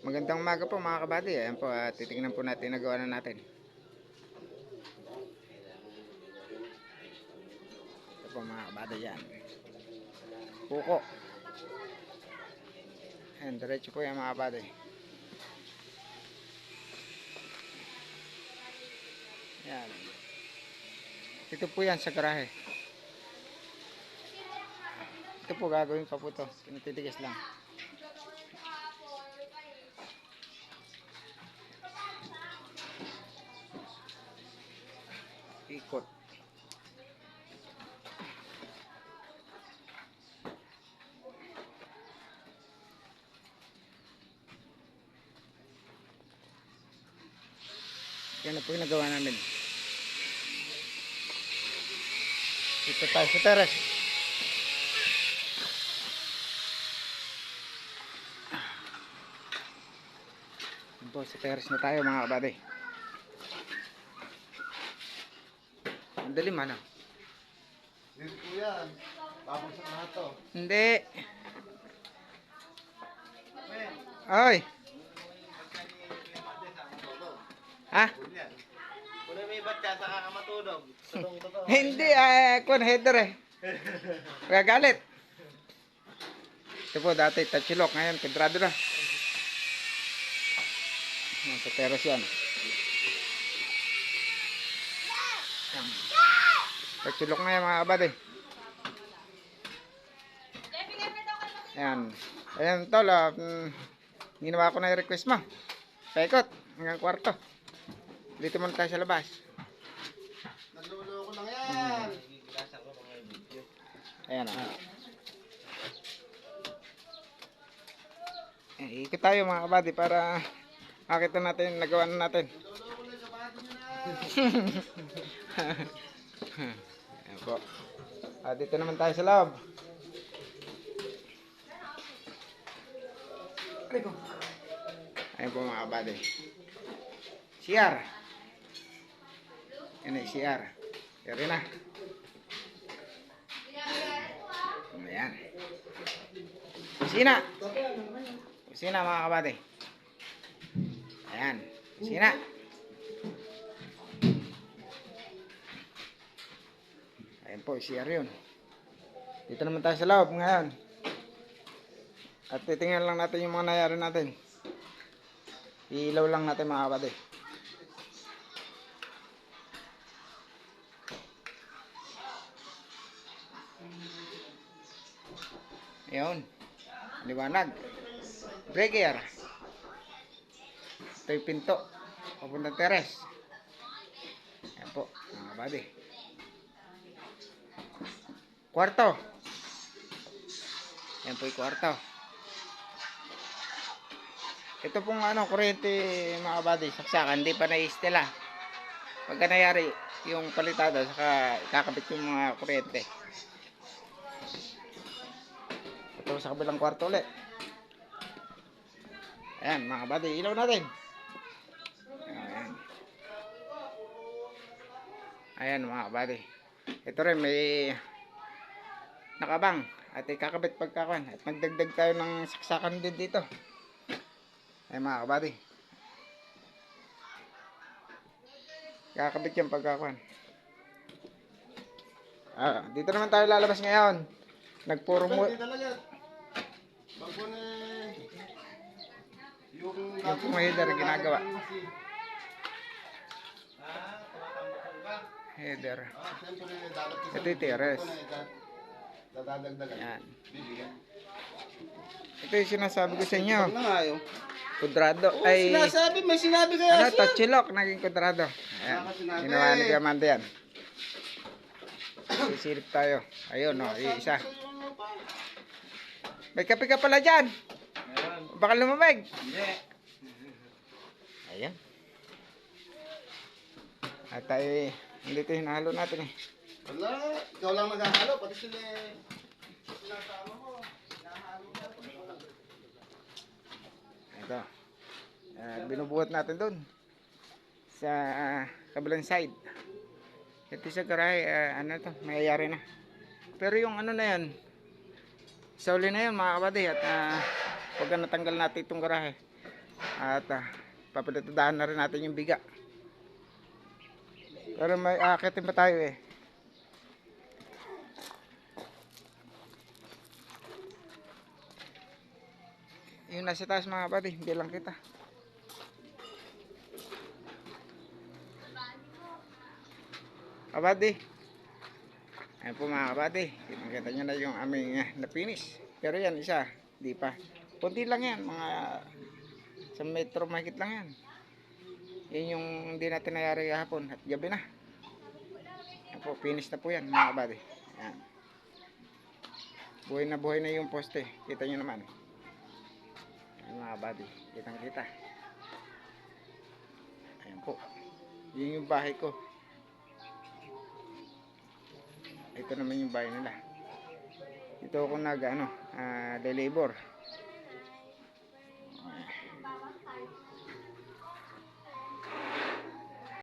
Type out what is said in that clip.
Magandang umaga po mga kabady. Ayan po, titingnan po natin nagawa na natin. Ito po mga kabady yan. Puko. Ayan, diretso po yan mga kabady. Ayan. Ito po yan sa garahe. Ito po gagawin pa po ito. Pinatitigas lang. Ikot. Yan na po yung nagawa namin. Ito tayo sa teres. Yan po, sa teres na tayo mga kabady. Ang dalim ano? Dito po yan. Tapos sa lahat to. Hindi. Ay. Ha? Kung may ibat ka, saka ka matulog. Totoo. Hindi, kung header eh. Kaya galit. Ito po dati, tachilok. Ngayon, pedrado na. Sa teres yan. Tachilok na yan mga kabady. Ayan. Ayan tol, ginawa ko na yung request mo. Paikot, hanggang kwarto. Dito muna tayo sa labas. Nagluloko lang yan. Ayan o. Ikot tayo mga kabady para makita natin, nagawa na natin. Nagluloko lang sa bahay nyo na. Ayan po. Dito naman tayo sa loob. Ayan po mga kabady. CR. Yan ay CR. Yari na. Ayan. Kusina. Kusina mga kabady. Ayan. Kusina. Ayan po, CR yun. Dito naman tayo sa loob ngayon. At titingnan lang natin yung mga nangyari natin. Ilaw lang natin mga kabady. Ayun. Liwanag. Breaker. Ito yung pinto. Papuntang teres. Ayan po mga kabady. Kwarto. Ayan po yung kwarto. Ito pong kuryente mga kabady, saksakan, hindi pa na-istila. Pagka nangyari yung palitada, saka ikakabit yung mga kuryente. Ito sa kabilang kwarto ulit. Ayan mga kabady, ilaw natin. Ayan. Ayan mga kabady. Ito rin may nakabang at ikakabit pagkakuan. At magdagdag tayo ng saksakan din dito. Ay mga kabady. Kakabit yung pagkakuan. Dito naman tayo lalabas ngayon. Nagpuro mo. Bago na yung Yung header ginagawa. Header. Siyempre, dapat Ito yung teres. dadagdagan. Yan. Bibigyan. Ito yung sinasabi ko sa inyo. Wag na nga yun. Kudrado. Oo, Ay, sinasabi, may sinabi kaya siya. tachilok, naging kudrado. Ayan. Sinabi. Ginawa ni Diamante yan. Sisilip tayo. Ayun o, isa. May kape ka pala dyan. Baka lumamig. Hindi. Ayan. At tayo, dito hinahalo natin eh. Wala, ikaw lang naghahalo, pati sila sinasama mo. Hinahalo ka. Ito. Binubuhat natin doon. Sa kabilang side. Ito sa garahe, mayayari na. Pero yung na yan, sa uli na yun mga kabady. At pagka natanggal natin itong garahe, At papalitadaan na rin natin yung biga. Pero may aakitin pa tayo eh. Yung nasa taas mga kapatid, hindi lang kita. Kapatid. Ayan po mga kapatid. Kita nyo na yung aming na-finish. Pero yan isa, di pa. Kunti lang yan, mga sa metro mahigit lang yan. Yan yung hindi natin nayari kahapon at gabi na. Ayan po, finish na po yan mga kapatid. Ayan. Buhay na yung poste. Kita nyo naman. Ayan mga kapatid, kitang kita. Ayan po. Yun yung bahay ko. Ito naman yung bahay nila. Ito ako nag labor.